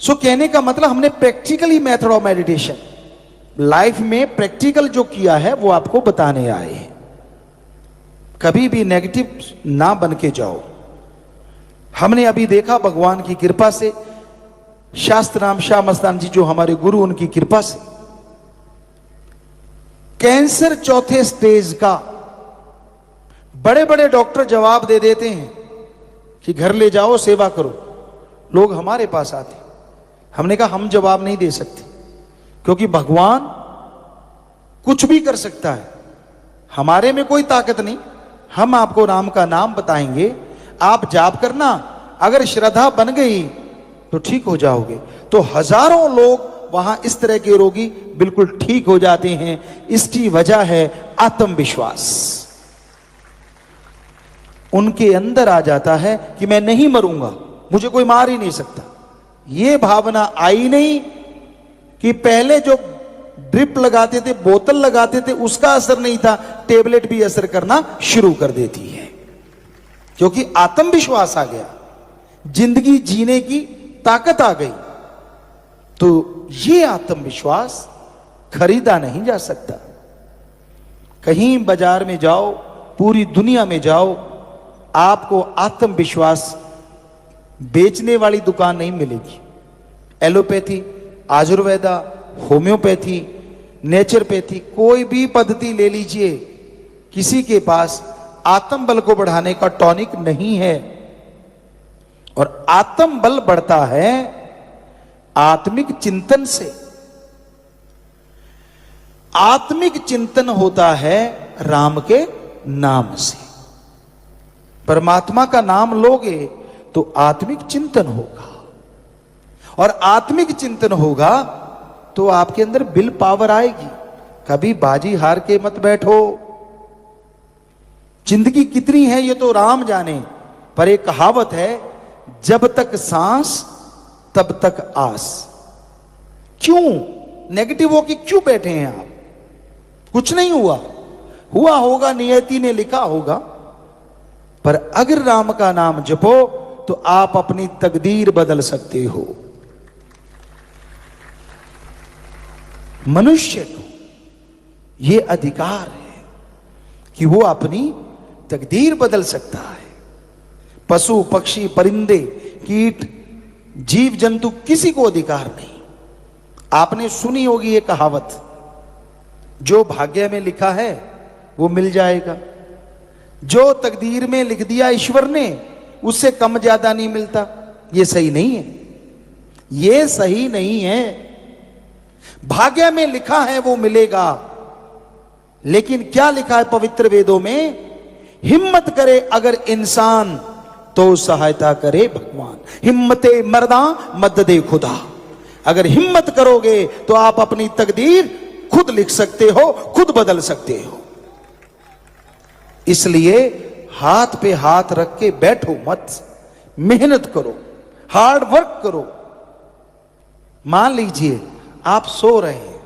सो कहने का मतलब हमने practically method of meditation life में प्रैक्टिकल जो किया है वो आपको बताने आए हैं। कभी भी नेगेटिव ना बन के जाओ। हमने अभी देखा भगवान की कृपा से, शास्त्र राम शाह मस्तान जी जो हमारे गुरु, उनकी कृपा से कैंसर 4थे स्टेज का बड़े बड़े डॉक्टर जवाब दे देते हैं कि घर ले जाओ, सेवा करो। लोग हमारे पास आते, हमने कहा हम जवाब नहीं दे सकते, क्योंकि भगवान कुछ भी कर सकता है, हमारे में कोई ताकत नहीं। हम आपको राम का नाम बताएंगे, आप जाप करना, अगर श्रद्धा बन गई तो ठीक हो जाओगे। तो हजारों लोग वहां इस तरह के रोगी बिल्कुल ठीक हो जाते हैं। इसकी वजह है आत्मविश्वास। उनके अंदर आ जाता है कि मैं नहीं मरूंगा, मुझे कोई मार ही नहीं सकता। यह भावना आई नहीं कि पहले जो ड्रिप लगाते थे, बोतल लगाते थे, उसका असर नहीं था, टेबलेट भी असर करना शुरू कर देती है, क्योंकि आत्मविश्वास आ गया, जिंदगी जीने की ताकत आ गई। तो ये आत्मविश्वास खरीदा नहीं जा सकता। कहीं बाजार में जाओ, पूरी दुनिया में जाओ, आपको आत्मविश्वास बेचने वाली दुकान नहीं मिलेगी। एलोपैथी, आयुर्वेदा, होम्योपैथी, नेचुरोपैथी, कोई भी पद्धति ले लीजिए, किसी के पास आत्म बल को बढ़ाने का टॉनिक नहीं है। और आत्म बल बढ़ता है आत्मिक चिंतन से। आत्मिक चिंतन होता है राम के नाम से। परमात्मा का नाम लोगे तो आत्मिक चिंतन होगा, और आत्मिक चिंतन होगा तो आपके अंदर विल पावर आएगी। कभी बाजी हार के मत बैठो। जिंदगी कितनी है ये तो राम जाने, पर एक कहावत है, जब तक सांस तब तक आस। क्यों नेगेटिव होके क्यों बैठे हैं आप? कुछ नहीं हुआ, हुआ होगा, नियति ने लिखा होगा। पर अगर राम का नाम जपो तो आप अपनी तकदीर बदल सकते हो। मनुष्य को यह अधिकार है कि वो अपनी तकदीर बदल सकता है। पशु पक्षी परिंदे कीट जीव जंतु किसी को अधिकार नहीं। आपने सुनी होगी ये कहावत, जो भाग्य में लिखा है वो मिल जाएगा, जो तकदीर में लिख दिया ईश्वर ने उससे कम ज्यादा नहीं मिलता। ये सही नहीं है, ये सही नहीं है। भाग्य में लिखा है वो मिलेगा, लेकिन क्या लिखा है पवित्र वेदों में? हिम्मत करे अगर इंसान तो सहायता करे भगवान। हिम्मते मर्दा मदद दे खुदा। अगर हिम्मत करोगे तो आप अपनी तकदीर खुद लिख सकते हो, खुद बदल सकते हो। इसलिए हाथ पे हाथ रख के बैठो मत, मेहनत करो, हार्ड वर्क करो। मान लीजिए आप सो रहे हैं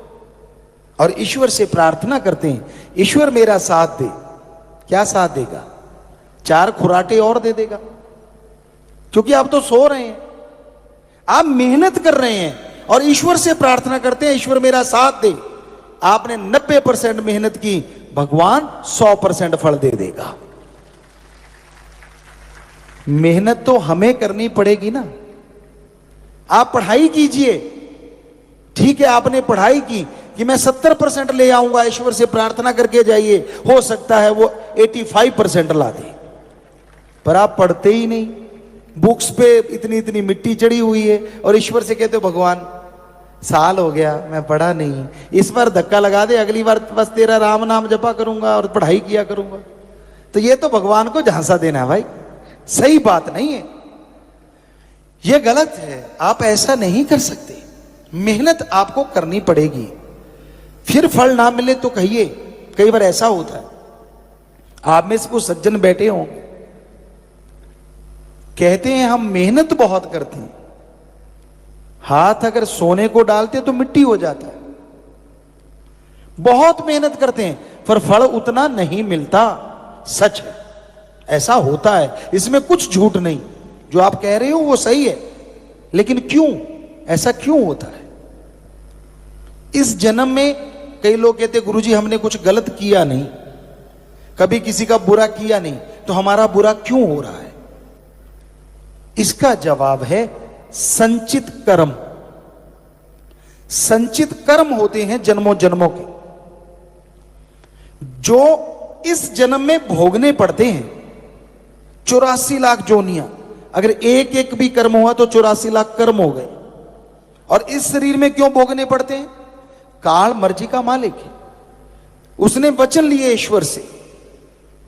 और ईश्वर से प्रार्थना करते हैं, ईश्वर मेरा साथ दे। क्या साथ देगा? 4 खुराटे और दे देगा, क्योंकि आप तो सो रहे हैं। आप मेहनत कर रहे हैं और ईश्वर से प्रार्थना करते हैं, ईश्वर मेरा साथ दे। आपने 90% मेहनत की, भगवान 100% फल दे देगा। मेहनत तो हमें करनी पड़ेगी ना। आप पढ़ाई कीजिए, ठीक है, आपने पढ़ाई की कि मैं 70% ले आऊंगा, ईश्वर से प्रार्थना करके जाइए, हो सकता है वो 85% ला दे। पर आप पढ़ते ही नहीं, बुक्स पे इतनी इतनी मिट्टी चढ़ी हुई है और ईश्वर से कहते हो भगवान साल हो गया मैं पढ़ा नहीं, इस बार धक्का लगा दे, अगली बार बस तेरा राम नाम जपा करूंगा और पढ़ाई किया करूंगा। तो ये तो भगवान को झांसा देना है भाई, सही बात नहीं है, ये गलत है। आप ऐसा नहीं कर सकते, मेहनत आपको करनी पड़ेगी। फिर फल ना मिले तो कहिए, कई बार ऐसा होता है, आप में से कुछ सज्जन बैठे होंगे, कहते हैं हम मेहनत बहुत करते हैं, हाथ अगर सोने को डालते तो मिट्टी हो जाता है। बहुत मेहनत करते हैं पर फल उतना नहीं मिलता, सच है, ऐसा होता है, इसमें कुछ झूठ नहीं। जो आप कह रहे हो वो सही है, लेकिन क्यों ऐसा क्यों होता है? इस जन्म में कई लोग कहते गुरुजी हमने कुछ गलत किया नहीं, कभी किसी का बुरा किया नहीं, तो हमारा बुरा क्यों हो रहा है? इसका जवाब है संचित कर्म। संचित कर्म होते हैं जन्मों जन्मों के, जो इस जन्म में भोगने पड़ते हैं। 84 लाख जोनियां, अगर एक एक भी कर्म हुआ तो 84 लाख कर्म हो गए। और इस शरीर में क्यों भोगने पड़ते हैं? काल मर्जी का मालिक है, उसने वचन लिए ईश्वर से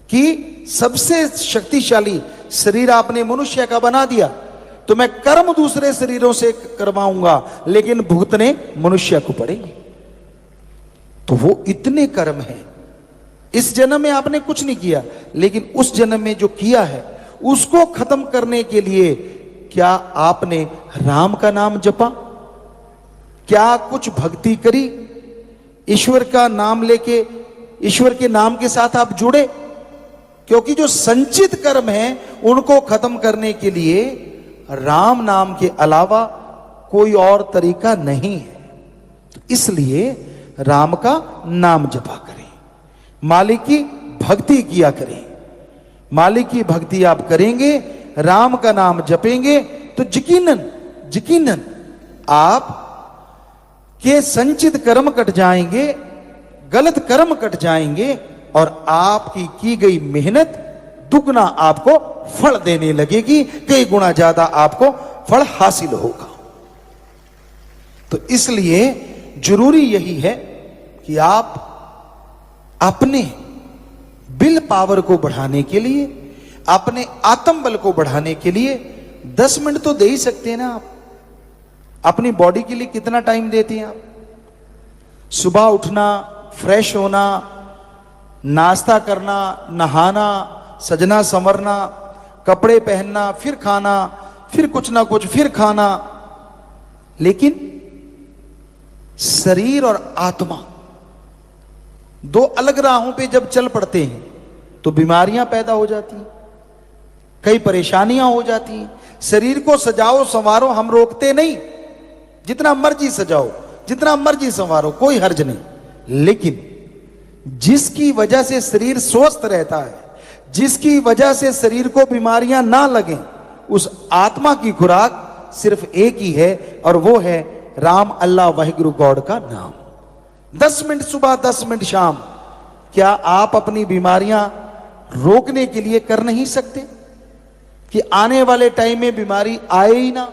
कि सबसे शक्तिशाली शरीर आपने मनुष्य का बना दिया, तो मैं कर्म दूसरे शरीरों से करवाऊंगा, लेकिन भुगतने मनुष्य को पड़ेंगे। तो वो इतने कर्म हैं, इस जन्म में आपने कुछ नहीं किया, लेकिन उस जन्म में जो किया है उसको खत्म करने के लिए क्या आपने राम का नाम जपा? क्या कुछ भक्ति करी? ईश्वर का नाम लेके, ईश्वर के नाम के साथ आप जुड़े? क्योंकि जो संचित कर्म हैं उनको खत्म करने के लिए राम नाम के अलावा कोई और तरीका नहीं है। तो इसलिए राम का नाम जपा करें, मालिक की भक्ति किया करें। मालिक की भक्ति आप करेंगे, राम का नाम जपेंगे, तो यकीनन आप के संचित कर्म कट जाएंगे, गलत कर्म कट जाएंगे, और आपकी की गई मेहनत दुगना आपको फल देने लगेगी, कई गुना ज्यादा आपको फल हासिल होगा। तो इसलिए जरूरी यही है कि आप अपने विल पावर को बढ़ाने के लिए, अपने आत्म बल को बढ़ाने के लिए 10 मिनट तो दे ही सकते हैं ना। आप अपनी बॉडी के लिए कितना टाइम देते हैं आप? सुबह उठना, फ्रेश होना, नाश्ता करना, नहाना, सजना संवरना, कपड़े पहनना, फिर खाना, फिर कुछ ना कुछ, फिर खाना। लेकिन शरीर और आत्मा दो अलग राहों पे जब चल पड़ते हैं तो बीमारियां पैदा हो जाती हैं, कई परेशानियां हो जाती हैं। शरीर को सजाओ संवारो, हम रोकते नहीं, जितना मर्जी सजाओ, जितना मर्जी संवारो, कोई हर्ज नहीं। लेकिन जिसकी वजह से शरीर स्वस्थ रहता है, जिसकी वजह से शरीर को बीमारियां ना लगें, उस आत्मा की खुराक सिर्फ एक ही है, और वो है राम, अल्लाह, वाहिगुरु गॉड का नाम। 10 मिनट सुबह, 10 मिनट शाम। क्या आप अपनी बीमारियां रोकने के लिए कर नहीं सकते कि आने वाले टाइम में बीमारी आए ही ना?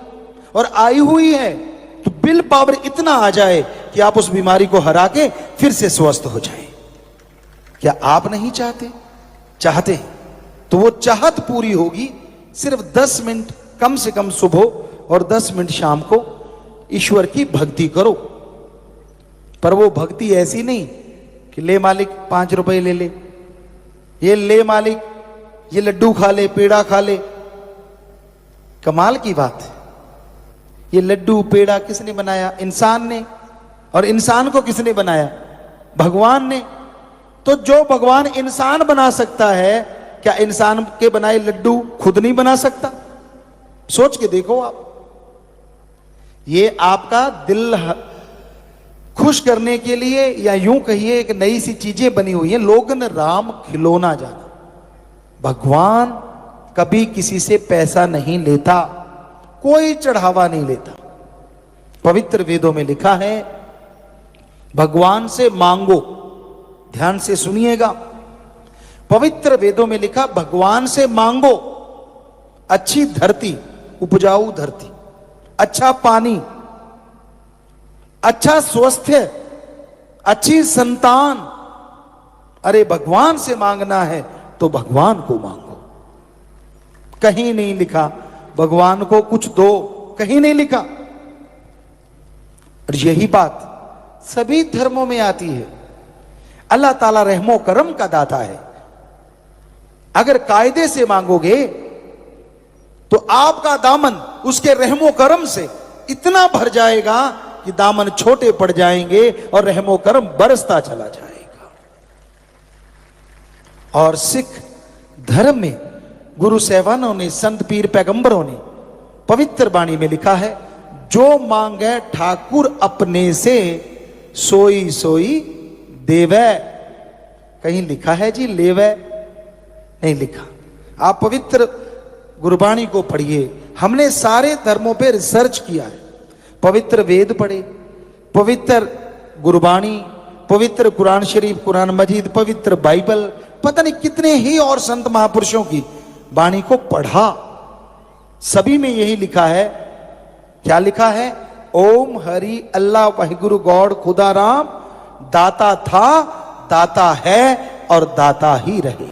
और आई हुई है तो विल पावर इतना आ जाए कि आप उस बीमारी को हरा के फिर से स्वस्थ हो जाएं। क्या आप नहीं चाहते? चाहते हैं तो वो चाहत पूरी होगी। सिर्फ 10 मिनट कम से कम सुबह और 10 मिनट शाम को ईश्वर की भक्ति करो। पर वो भक्ति ऐसी नहीं कि ले मालिक 5 रुपए ले ले, ये ले मालिक ये लड्डू खा ले, पेड़ा खा ले। कमाल की बात है, ये लड्डू पेड़ा किसने बनाया? इंसान ने। और इंसान को किसने बनाया? भगवान ने। तो जो भगवान इंसान बना सकता है, क्या इंसान के बनाए लड्डू खुद नहीं बना सकता? सोच के देखो आप। ये आपका दिल खुश करने के लिए, या यूं कहिए एक नई सी चीजें बनी हुई हैं। लोग ने राम खिलौना जाना। भगवान कभी किसी से पैसा नहीं लेता, कोई चढ़ावा नहीं लेता। पवित्र वेदों में लिखा है भगवान से मांगो। ध्यान से सुनिएगा, पवित्र वेदों में लिखा भगवान से मांगो अच्छी धरती, उपजाऊ धरती, अच्छा पानी, अच्छा स्वास्थ्य, अच्छी संतान। अरे भगवान से मांगना है तो भगवान को मांगो। कहीं नहीं लिखा भगवान को कुछ दो, कहीं नहीं लिखा। और यही बात सभी धर्मों में आती है। अल्लाह ताला रहमो करम का दाता है। अगर कायदे से मांगोगे तो आपका दामन उसके रहमो करम से इतना भर जाएगा कि दामन छोटे पड़ जाएंगे और रहमो करम बरसता चला जाएगा। और सिख धर्म में गुरु साहिबानों ने, संत पीर पैगंबरों ने पवित्र वाणी में लिखा है, जो मांगे ठाकुर अपने से सोई सोई देवे। कहीं लिखा है जी लेवे? नहीं लिखा। आप पवित्र गुरबाणी को पढ़िए। हमने सारे धर्मों पे रिसर्च किया है। पवित्र वेद पढ़े, पवित्र गुरबाणी, पवित्र कुरान शरीफ, कुरान मजीद, पवित्र बाइबल, पता नहीं कितने ही और संत महापुरुषों की वाणी को पढ़ा। सभी में यही लिखा है। क्या लिखा है? ओम हरि अल्लाह वाहिगुरु गॉड खुदा राम दाता था, दाता है और दाता ही रहे।